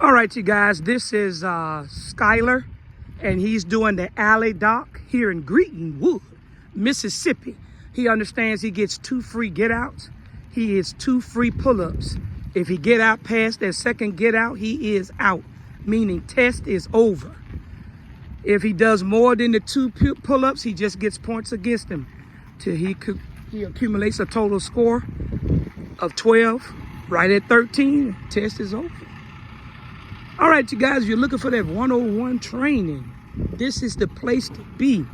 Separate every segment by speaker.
Speaker 1: All right, you guys, this is Skylar, and he's doing the alley dock here in Greenwood, Mississippi. He understands he gets 2 free get-outs. He is 2 free pull-ups. If he get out past that second get-out, he is out, meaning test is over. If he does more than the 2 pull-ups, he just gets points against him till he accumulates a total score of 12. Right at 13, test is over. All right, you guys, you're looking for that 101 training. This is the place to be.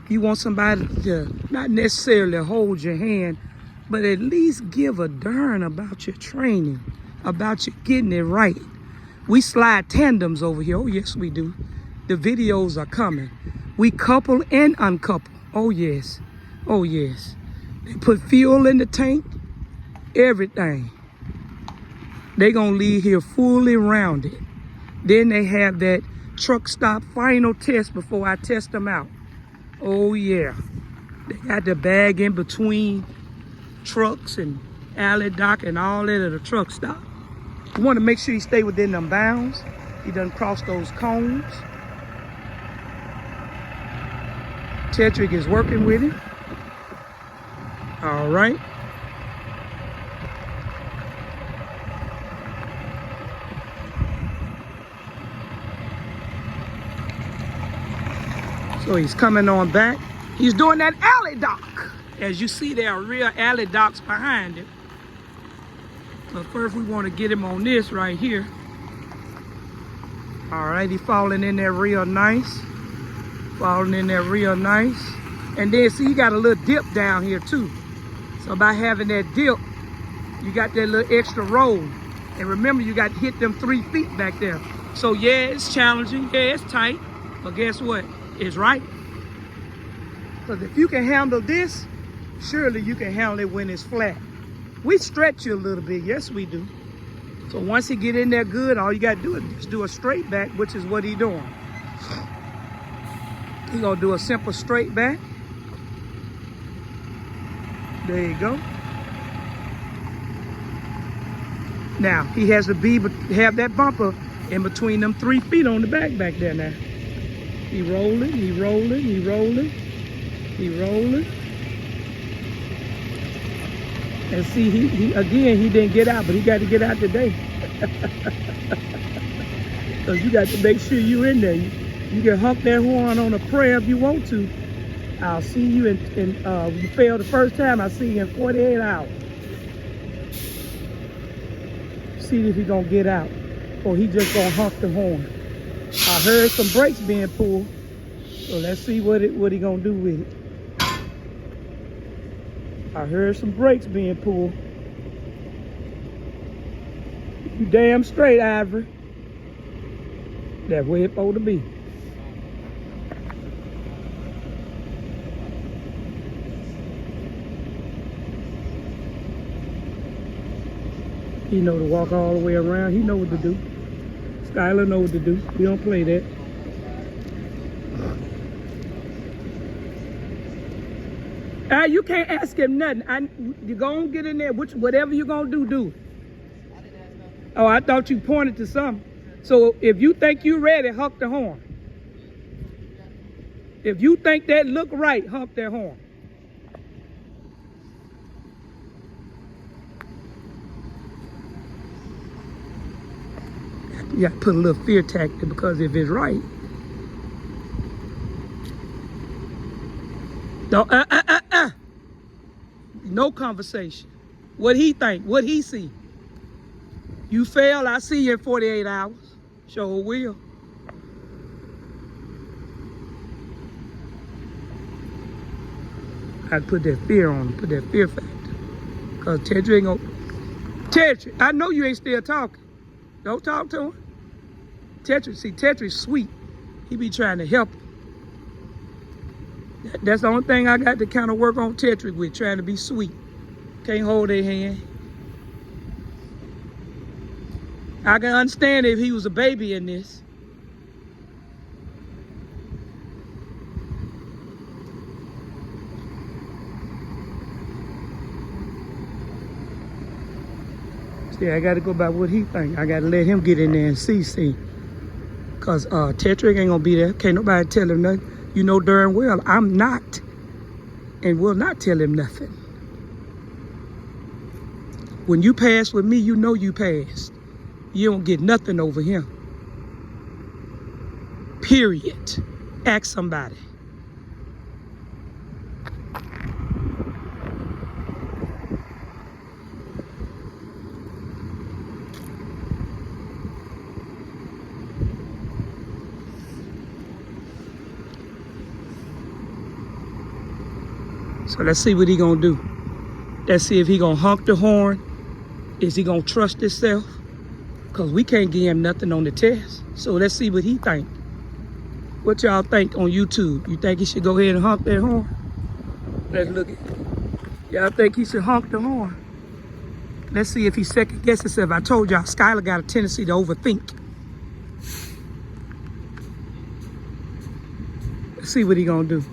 Speaker 1: You want somebody to not necessarily hold your hand, but at least give a darn about your training, about you getting it right. We slide tandems over here. Oh, yes, we do. The videos are coming. We couple and uncouple. Oh, yes. Oh, yes. They put fuel in the tank, everything. They gonna leave here fully rounded. Then they have that truck stop final test before I test them out. Oh yeah. They got the bag in between trucks and alley dock and all that at the truck stop. You wanna make sure you stay within them bounds. He doesn't cross those cones. Tetrick is working with him. All right. So he's coming on back. He's doing that alley dock. As you see, there are real alley docks behind it. But first we want to get him on this right here. All right, he's falling in there real nice. Falling in there real nice. And then see, he got a little dip down here too. So by having that dip, you got that little extra roll. And remember, you got to hit them 3 feet back there. So yeah, it's challenging. Yeah, it's tight. But guess what? It's right. Because if you can handle this, surely you can handle it when it's flat. We stretch you a little bit. Yes, we do. So once he get in there good, all you got to do is just do a straight back, which is what he doing. He going to do a simple straight back. There you go. Now, he has to have that bumper in between them 3 feet on the back there now. He rolling, he rolling, he rolling, he rolling. And see, he again, he didn't get out, but he got to get out today. Because you got to make sure you're in there. You can hump that horn on a prayer if you want to. I'll see you you failed the first time, I'll see you in 48 hours. See if he's gonna get out, or he just gonna hump the horn. I heard some brakes being pulled, so let's see what he gonna do with it. I heard some brakes being pulled. You damn straight, Ivory. That's where it's supposed to be. He know to walk all the way around. He know what to do. Skylar know what to do. We don't play that. You can't ask him nothing. You gonna get in there. Whatever you gonna do, do it. Oh, I thought you pointed to something. So if you think you ready, honk the horn. If you think that look right, honk that horn. You got to put a little fear tactic, because if it's right, no conversation. What he think, what he see. You fail, I see you in 48 hours. Sure will. I put that fear on him, put that fear factor. Because Tetrick ain't gonna. Tetrick, I know you ain't still talking. Don't talk to him. Tetrick, see, Tetrick's sweet. He be trying to help him. That's the only thing I got to kind of work on Tetrick with, trying to be sweet. Can't hold their hand. I can understand if he was a baby in this. Yeah, I got to go by what he think. I got to let him get in there and see. Because Tetrick ain't going to be there. Can't nobody tell him nothing. You know darn well I'm not and will not tell him nothing. When you pass with me, you know you passed. You don't get nothing over him. Period. Ask somebody. So let's see what he gonna do. Let's see if he gonna honk the horn. Is he gonna trust himself? Cause we can't give him nothing on the test. So let's see what he think. What y'all think on YouTube? You think he should go ahead and honk that horn? Let's look at it. Y'all think he should honk the horn? Let's see if he second guesses himself. I told y'all Skylar got a tendency to overthink. Let's see what he gonna do.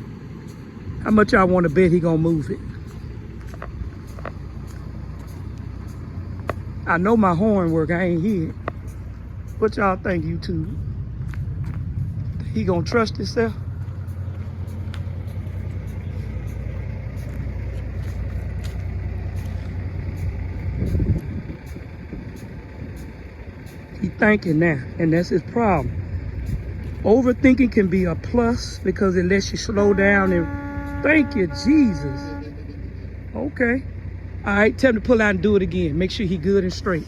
Speaker 1: How much y'all want to bet he gonna move it? I know my horn work, I ain't hear it. What y'all think, YouTube? He gonna trust himself? He thinking now, and that's his problem. Overthinking can be a plus because it lets you slow down and thank you, Jesus. Okay. All right, tell him to pull out and do it again. Make sure he good and straight.